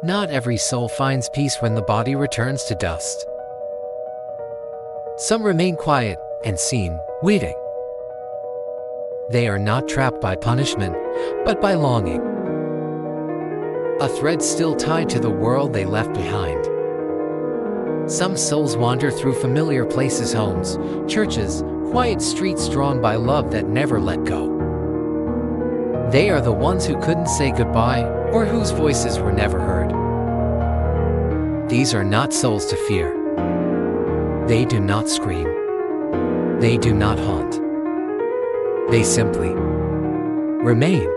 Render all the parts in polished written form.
Not every soul finds peace when the body returns to dust. Some remain quiet and seen, waiting. They are not trapped by punishment, but by longing. A thread still tied to the world they left behind. Some souls wander through familiar places, homes, churches, quiet streets drawn by love that never let go. They are the ones who couldn't say goodbye or whose voices were never heard. These are not souls to fear. They do not scream. They do not haunt. They simply remain.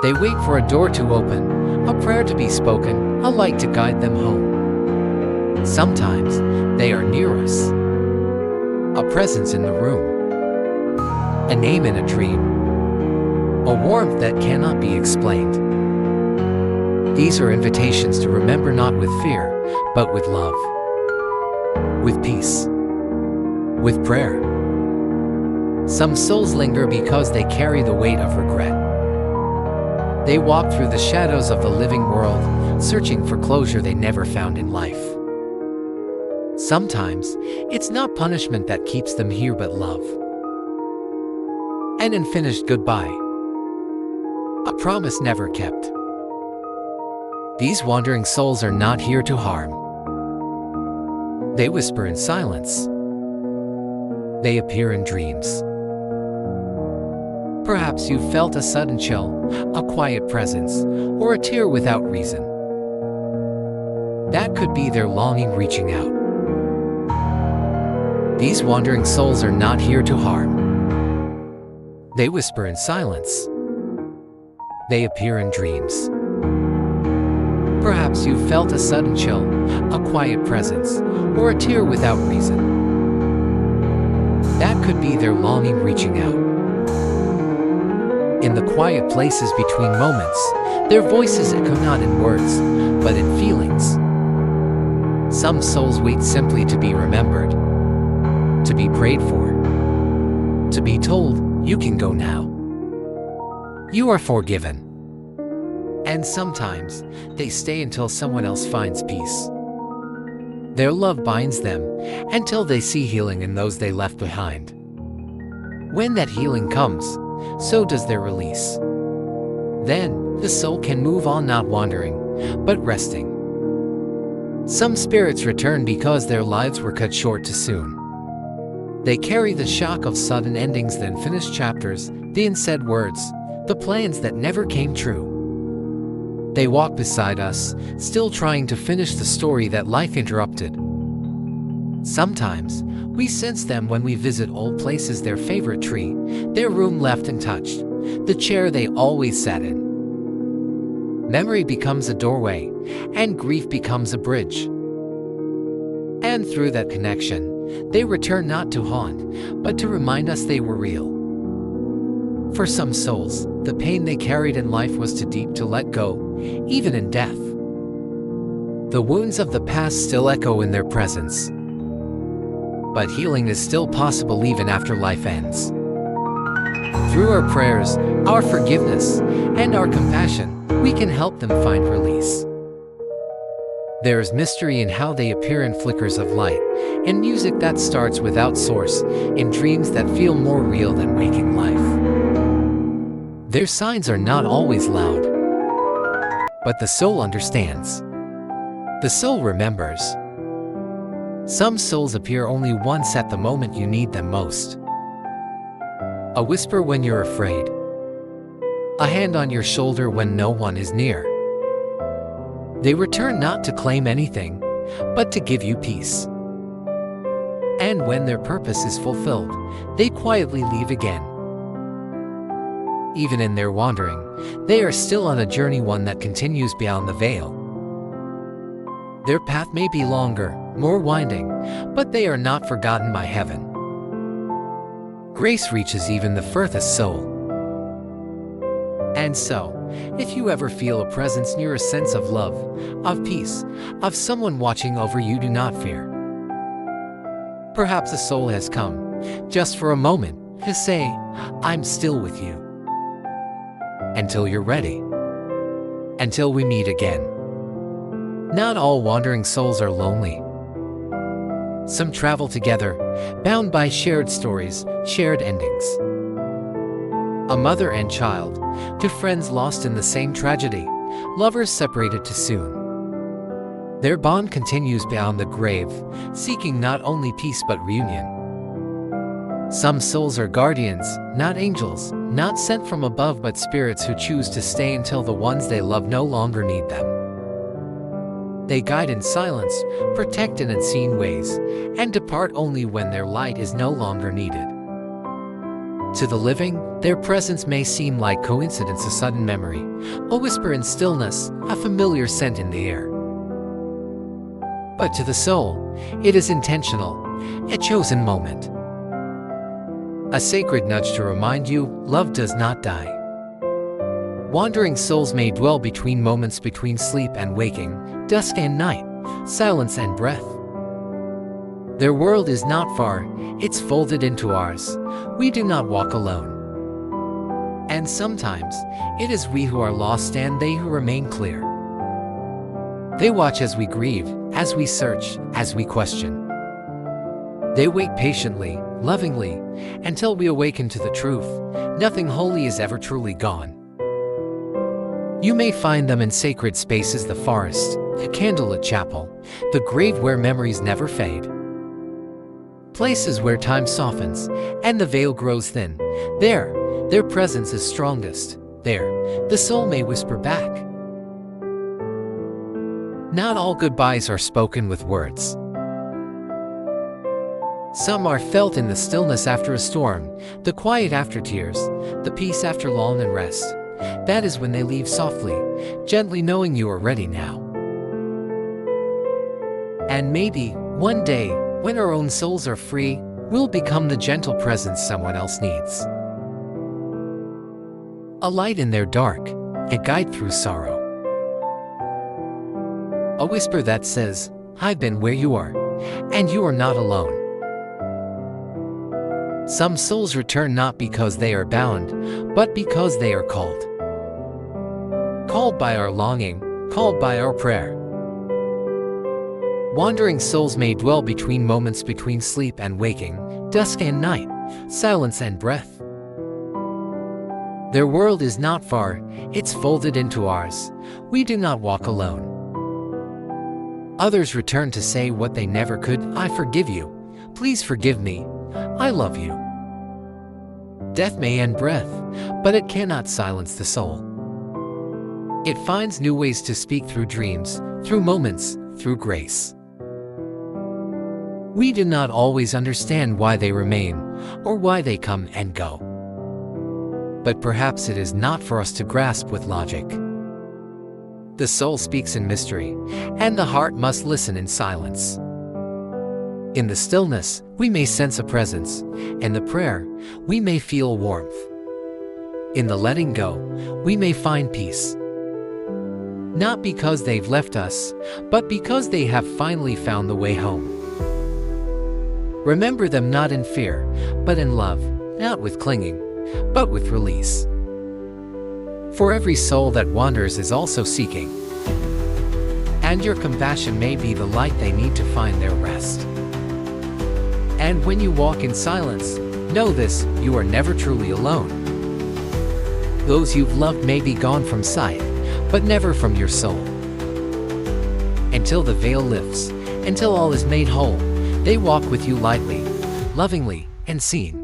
They wait for a door to open, a prayer to be spoken, a light to guide them home. Sometimes they are near us. A presence in the room. A name in a dream. A warmth that cannot be explained. These are invitations to remember, not with fear, but with love. With peace. With prayer. Some souls linger because they carry the weight of regret. They walk through the shadows of the living world, searching for closure they never found in life. Sometimes, it's not punishment that keeps them here but love. An unfinished goodbye. A promise never kept. These wandering souls are not here to harm. They whisper in silence. They appear in dreams. Perhaps you felt a sudden chill, a quiet presence, or a tear without reason. That could be their longing reaching out. These wandering souls are not here to harm. They whisper in silence. They appear in dreams. Perhaps you felt a sudden chill, a quiet presence, or a tear without reason. That could be their longing reaching out. In the quiet places between moments, their voices echo not in words, but in feelings. Some souls wait simply to be remembered, to be prayed for, to be told, you can go now. You are forgiven. And sometimes, they stay until someone else finds peace. Their love binds them until they see healing in those they left behind. When that healing comes, so does their release. Then, the soul can move on, not wandering, but resting. Some spirits return because their lives were cut short too soon. They carry the shock of sudden endings, the unfinished chapters, the unsaid words, the plans that never came true. They walk beside us, still trying to finish the story that life interrupted. Sometimes, we sense them when we visit old places, their favorite tree, their room left untouched, the chair they always sat in. Memory becomes a doorway, and grief becomes a bridge. And through that connection, they return not to haunt, but to remind us they were real. For some souls, the pain they carried in life was too deep to let go, even in death. The wounds of the past still echo in their presence. But healing is still possible even after life ends. Through our prayers, our forgiveness, and our compassion, we can help them find release. There is mystery in how they appear, in flickers of light, in music that starts without source, in dreams that feel more real than waking life. Their signs are not always loud, but the soul understands. The soul remembers. Some souls appear only once, at the moment you need them most. A whisper when you're afraid. A hand on your shoulder when no one is near. They return not to claim anything, but to give you peace. And when their purpose is fulfilled, they quietly leave again. Even in their wandering, they are still on a journey, one that continues beyond the veil. Their path may be longer, more winding, but they are not forgotten by heaven. Grace reaches even the furthest soul. And so, if you ever feel a presence near, a sense of love, of peace, of someone watching over you, do not fear. Perhaps a soul has come, just for a moment, to say, I'm still with you. Until you're ready. Until we meet again. Not all wandering souls are lonely. Some travel together, bound by shared stories, shared endings. A mother and child, two friends lost in the same tragedy, lovers separated too soon. Their bond continues beyond the grave, seeking not only peace but reunion. Some souls are guardians, not angels, not sent from above but spirits who choose to stay until the ones they love no longer need them. They guide in silence, protect in unseen ways, and depart only when their light is no longer needed. To the living, their presence may seem like coincidence, a sudden memory, a whisper in stillness, a familiar scent in the air. But to the soul, it is intentional, a chosen moment. A sacred nudge to remind you, love does not die. Wandering souls may dwell between moments between sleep and waking, dusk and night, silence and breath. Their world is not far, it's folded into ours. We do not walk alone. And sometimes, it is we who are lost and they who remain clear. They watch as we grieve, as we search, as we question. They wait patiently, lovingly, until we awaken to the truth. Nothing holy is ever truly gone. You may find them in sacred spaces, the forest, a candlelit chapel, the grave where memories never fade. Places where time softens and the veil grows thin. There, their presence is strongest. There, the soul may whisper back. Not all goodbyes are spoken with words. Some are felt in the stillness after a storm, the quiet after tears, the peace after long unrest. That is when they leave softly, gently knowing you are ready now. And maybe, one day, when our own souls are free, we'll become the gentle presence someone else needs. A light in their dark, a guide through sorrow. A whisper that says, I've been where you are, and you are not alone. Some souls return not because they are bound, but because they are called. Called by our longing, called by our prayer. Wandering souls may dwell between moments between sleep and waking, dusk and night, silence and breath. Their world is not far, it's folded into ours. We do not walk alone. Others return to say what they never could, I forgive you. Please forgive me. I love you. Death may end breath, but it cannot silence the soul. It finds new ways to speak through dreams, through moments, through grace. We do not always understand why they remain, or why they come and go. But perhaps it is not for us to grasp with logic. The soul speaks in mystery, and the heart must listen in silence. In the stillness, we may sense a presence. In the prayer, we may feel warmth. In the letting go, we may find peace. Not because they've left us, but because they have finally found the way home. Remember them not in fear, but in love, not with clinging, but with release. For every soul that wanders is also seeking. And your compassion may be the light they need to find their rest. And when you walk in silence, know this, you are never truly alone. Those you've loved may be gone from sight, but never from your soul. Until the veil lifts, until all is made whole, they walk with you lightly, lovingly, and seen.